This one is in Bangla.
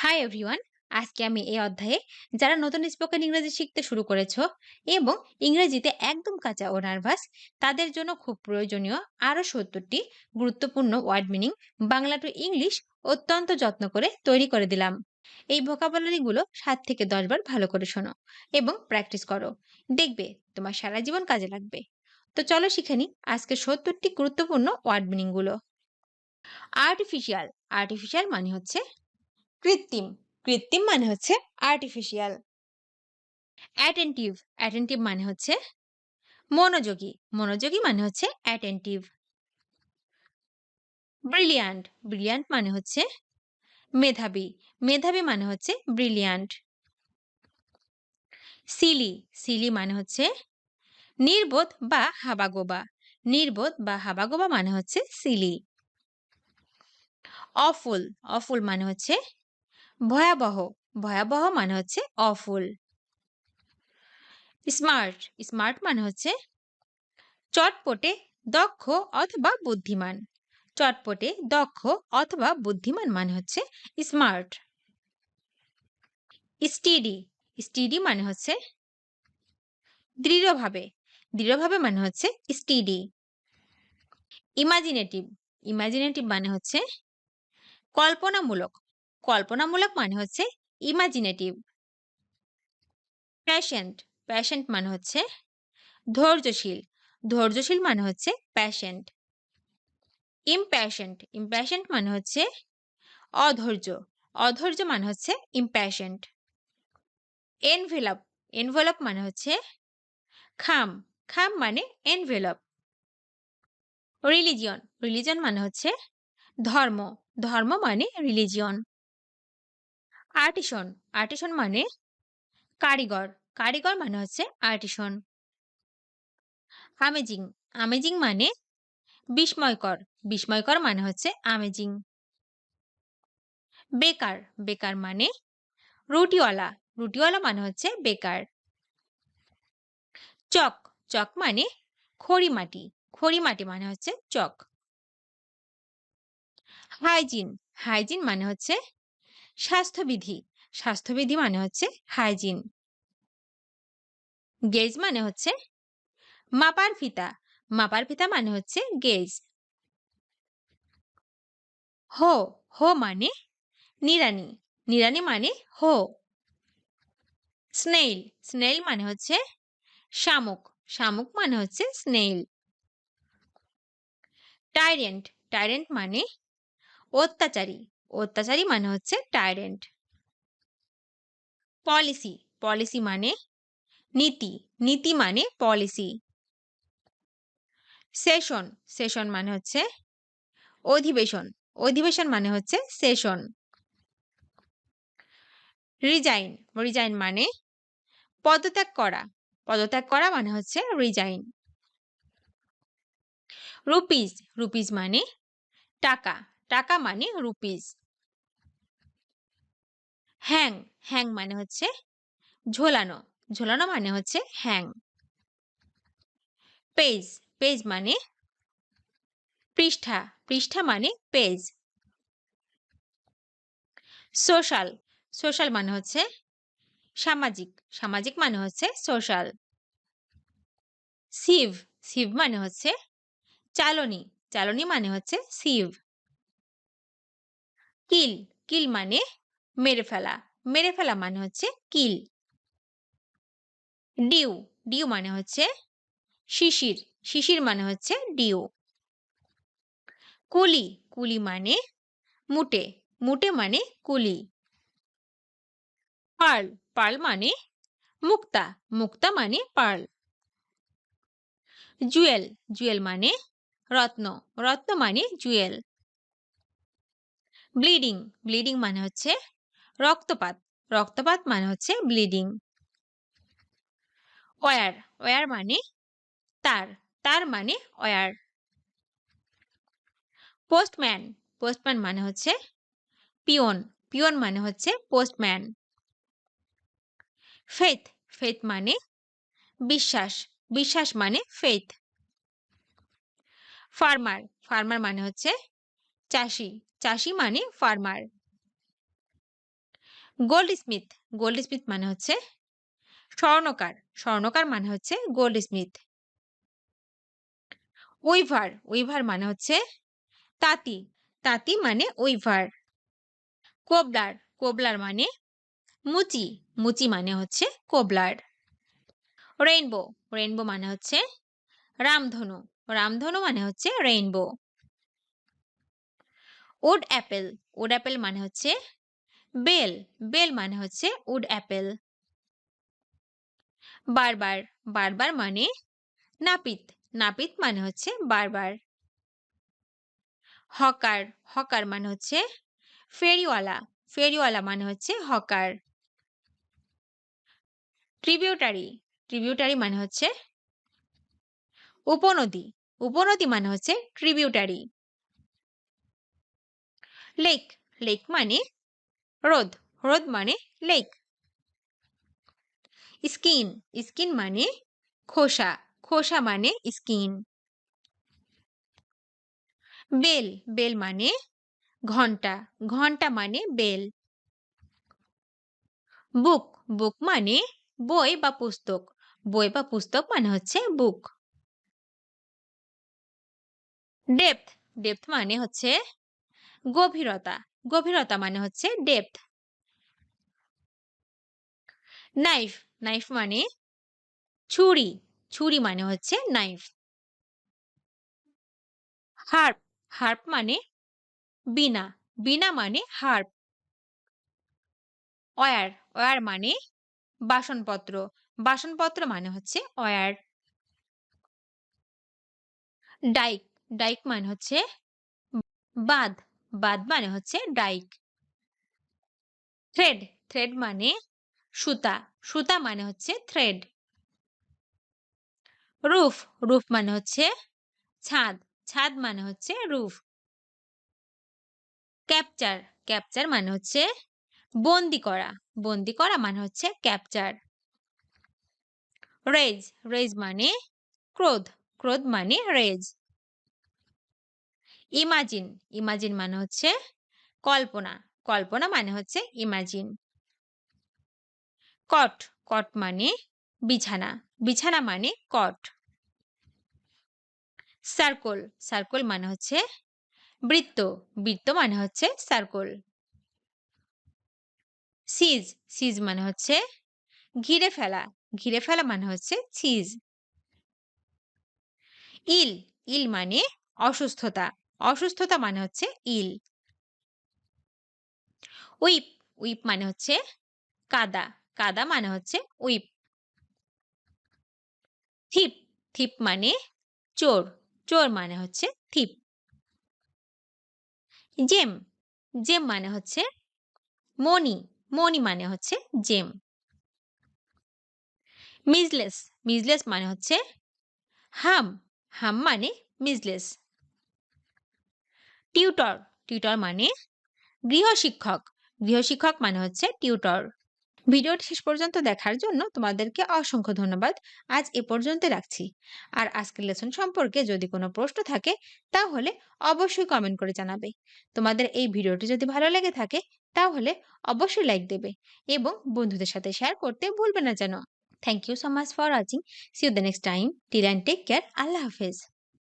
Hi everyone. আজকে আমি এই অধ্যায়ে যারা নতুন স্পোকেন ইংরেজি শিখতে শুরু করেছো এবং ইংরেজিতে একদম কাঁচা ও নার্ভাস তাদের জন্য খুব প্রয়োজনীয় আরও ৭০টি গুরুত্বপূর্ণ word meaning Bangla to English অত্যন্ত যত্ন করে তৈরি করে দিলাম। এই ভোকাবুলারিগুলো ৭ থেকে ১০ বার ভালো করে শোনো এবং প্র্যাকটিস করো। দেখবে তোমার সারা জীবন কাজে লাগবে। তো চলো শিখে নিই আজকে ৭০টি গুরুত্বপূর্ণ ওয়ার্ড মিনিংগুলো। আর্টিফিশিয়াল। আর্টিফিশিয়াল মানে হচ্ছে কৃত্রিম। কৃত্রিম মানে হচ্ছে আর্টিফিশিয়াল। অ্যাটেন্টিভ। অ্যাটেন্টিভ মানে হচ্ছে মনোযোগী। মনোযোগী মানে হচ্ছে অ্যাটেন্টিভ। ব্রিলিয়ান্ট। ব্রিলিয়ান্ট মানে হচ্ছে মেধাবী। মেধাবী মানে হচ্ছে ব্রিলিয়ান্ট। সিলি। সিলি মানে হচ্ছে নির্বোধ বা হাবাগোবা। নির্বোধ বা হাবাগোবা মানে হচ্ছে সিলি। অফুল। অফুল মানে হচ্ছে ভয়াবহ। ভয়াবহ মানে হচ্ছে অফুল। স্মার্ট। স্মার্ট মানে হচ্ছে চটপটে, দক্ষ অথবা বুদ্ধিমান। চটপটে, দক্ষ অথবা বুদ্ধিমান মানে হচ্ছে স্মার্ট। স্টিডি। স্টিডি মানে হচ্ছে দৃঢ়ভাবে। দৃঢ়ভাবে মানে হচ্ছে স্টিডি। ইমাজিনেটিভ। ইমাজিনেটিভ মানে হচ্ছে কল্পনামূলক। কল্পনামূলক মানে হচ্ছে ইমাজিনেটিভ। প্যাশেন্ট। প্যাশেন্ট মানে হচ্ছে ধৈর্যশীল। ধৈর্যশীল মানে হচ্ছে প্যাশেন্ট। ইমপ্যাশেন্ট। ইমপ্যাশেন্ট মানে হচ্ছে অধৈর্য। অধৈর্য মানে হচ্ছে ইমপ্যাশেন্ট। এনভেলপ। এনভেলপ মানে হচ্ছে খাম। খাম মানে এনভেলপ। রিলিজিয়ন। রিলিজিয়ন মানে হচ্ছে ধর্ম। ধর্ম মানে রিলিজিয়ন। আর্টিসন। আর্টিসন মানে কারিগর। কারিগর মানে হচ্ছে আর্টিসন। আমেজিং। আমেজিং মানে বিস্ময়কর। বিস্ময়কর মানে হচ্ছে আমেজিং। বেকার। বেকার মানে রুটিওয়ালা। রুটিওয়ালা মানে হচ্ছে বেকার। চক। চক মানে খড়িমাটি। খড়িমাটি মানে হচ্ছে চক। হাইজিন। হাইজিন মানে হচ্ছে স্বাস্থ্যবিধি। স্বাস্থ্যবিধি মানে হচ্ছে হাইজিন। গেজ মানে হচ্ছে মাপার ফিতা। মাপার ফিতা মানে হচ্ছে গেজ। হো। হো মানে নিড়ানি। নিড়ানি মানে হো। স্নেইল। স্নেইল মানে হচ্ছে শামুক। শামুক মানে হচ্ছে স্নেইল। টাইরেন্ট। টাইরেন্ট মানে অত্যাচারী। অত্যাচারী মানে হচ্ছে টাইরেন্ট। পলিসি। পলিসি মানে নীতি। নীতি মানে পলিসি। সেশন। সেশন মানে হচ্ছে অধিবেশন। অধিবেশন মানে হচ্ছে সেশন। রিজাইন। রিজাইন মানে পদত্যাগ করা। পদত্যাগ করা মানে হচ্ছে রিজাইন। রুপিজ। রুপিজ মানে টাকা। টাকা মানে রুপিজ। হ্যাং। হ্যাং মানে হচ্ছে ঝোলানো। ঝোলানো মানে হচ্ছে হ্যাং। পেজ। পেজ মানে পৃষ্ঠা। পৃষ্ঠা মানে পেজ। সোশ্যাল। সোশ্যাল মানে হচ্ছে সামাজিক। সামাজিক মানে হচ্ছে সোশ্যাল। সিভ। সিভ মানে হচ্ছে চালনী। চালনী মানে হচ্ছে সিভ। কিল। কিল মানে মেরে ফেলা। মেরে ফেলা মানে হচ্ছে কিল। ডিউ। ডিউ মানে হচ্ছে শিশির। শিশির মানে হচ্ছে ডিউ। কুলি। কুলি মানে মুটে। মুটে মানে কুলি। পার্ল। পার্ল মানে মুক্তা। মুক্তা মানে পার্ল। জুয়েল। জুয়েল মানে রত্ন। রত্ন মানে জুয়েল। ব্লিডিং। ব্লিডিং মানে হচ্ছে রক্তপাত। রক্তপাত মানে হচ্ছে ব্লিডিং। ওয়্যার। ওয়্যার মানে তার। তার মানে ওয়্যার। পোস্টম্যান। পোস্টম্যান মানে হচ্ছে পিয়ন। পিয়ন মানে হচ্ছে পোস্টম্যান। ফেথ। ফেথ মানে বিশ্বাস। বিশ্বাস মানে ফেথ। ফার্মার। ফার্মার মানে হচ্ছে চাষি। চাষি মানে ফার্মার। গোল্ডস্মিথ, গোল্ডস্মিথ মানে হচ্ছে স্বর্ণকার, স্বর্ণকার মানে হচ্ছে গোল্ডস্মিথ। উইভার, উইভার মানে হচ্ছে তাঁতি, তাঁতি মানে উইভার। কোবলার, কোবলার মানে মুচি, মুচি মানে হচ্ছে কোবলার। রেইনবো, রেইনবো মানে হচ্ছে রামধনু, রামধনু মানে হচ্ছে rainbow. Would Apple, would Apple মানে হচ্ছে বেল, বেল মানে হচ্ছে উড অ্যাপেল। বারবার, বারবার মানে নাপিত, নাপিত মানে হচ্ছে বারবার। হকার, হকার মানে হচ্ছে ফেরিওয়ালা, ফেরিওয়ালা মানে হচ্ছে হকার। ট্রিবিউটারি, ট্রিবিউটারি মানে হচ্ছে উপনদী, উপনদী মানে হচ্ছে ট্রিবিউটারি। লেক, লেক মানে হ্রদ, হ্রদ মানে লেক। স্কিন, স্কিন মানে খোসা, খোসা মানে স্কিন। বেল, বেল মানে ঘন্টা, ঘন্টা মানে বেল। বুক, বুক মানে বই বা পুস্তক, বই বা পুস্তক মানে হচ্ছে বুক। ডেপথ, ডেপথ মানে হচ্ছে গভীরতা, গভীরতা মানে হচ্ছে ডেপথ। নাইফ, নাইফ মানে ছুরি, ছুরি মানে হচ্ছে নাইফ। হার্প, হার্প মানে বীণা, বীণা মানে হার্প। ওয়্যার, ওয়্যার মানে বাসনপত্র, বাসনপত্র মানে হচ্ছে ওয়্যার। ডাইক, ডাইক মানে হচ্ছে বাঁধ, বাঁধ মানে হচ্ছে ডাইক। থ্রেড, থ্রেড মানে সুতা, সুতা মানে হচ্ছে থ্রেড। রুফ, রুফ মানে হচ্ছে ছাদ, ছাদ মানে হচ্ছে রুফ। ক্যাপচার, ক্যাপচার মানে হচ্ছে বন্দি করা, বন্দি করা মানে হচ্ছে ক্যাপচার। রেজ, রেজ মানে ক্রোধ, ক্রোধ মানে রেজ। ইমাজিন, ইমাজিন মানে হচ্ছে কল্পনা, কল্পনা মানে হচ্ছে ইমাজিন। কট, কট মানে বিছানা, বিছানা মানে কট। সার্কল, সার্কল মানে হচ্ছে বৃত্ত, বৃত্ত মানে হচ্ছে সার্কল। সিজ, সিজ মানে হচ্ছে ঘিরে ফেলা, ঘিরে ফেলা মানে হচ্ছে সিজ। ইল, ইল মানে অসুস্থতা, অসুস্থতা মানে হচ্ছে ইল। উইপ, উইপ মানে হচ্ছে কাদা, কাদা মানে হচ্ছে উইপ। থিপ, থিপ মানে চোর, চোর মানে হচ্ছে থিপ। জেম, জেম মানে হচ্ছে মণি, মণি মানে হচ্ছে জেম। মিজলেস, মিজলেস মানে হচ্ছে হাম, হাম মানে মিজলেস। টিউটর, টিউটর মানে গৃহশিক্ষক, গৃহশিক্ষক মানে হচ্ছে টিউটর। ভিডিওটি শেষ পর্যন্ত দেখার জন্য তোমাদেরকে অসংখ্য ধন্যবাদ। আজ এ পর্যন্ত রাখছি। আর আজকের লেসন সম্পর্কে যদি কোনো প্রশ্ন থাকে তাহলে অবশ্যই কমেন্ট করে জানাবে। তোমাদের এই ভিডিওটি যদি ভালো লেগে থাকে তাহলে অবশ্যই লাইক দেবে এবং বন্ধুদের সাথে শেয়ার করতে ভুলবে না যেন। Thank you so much for watching. See you the next time. Till and take care. আল্লাহ হাফেজ।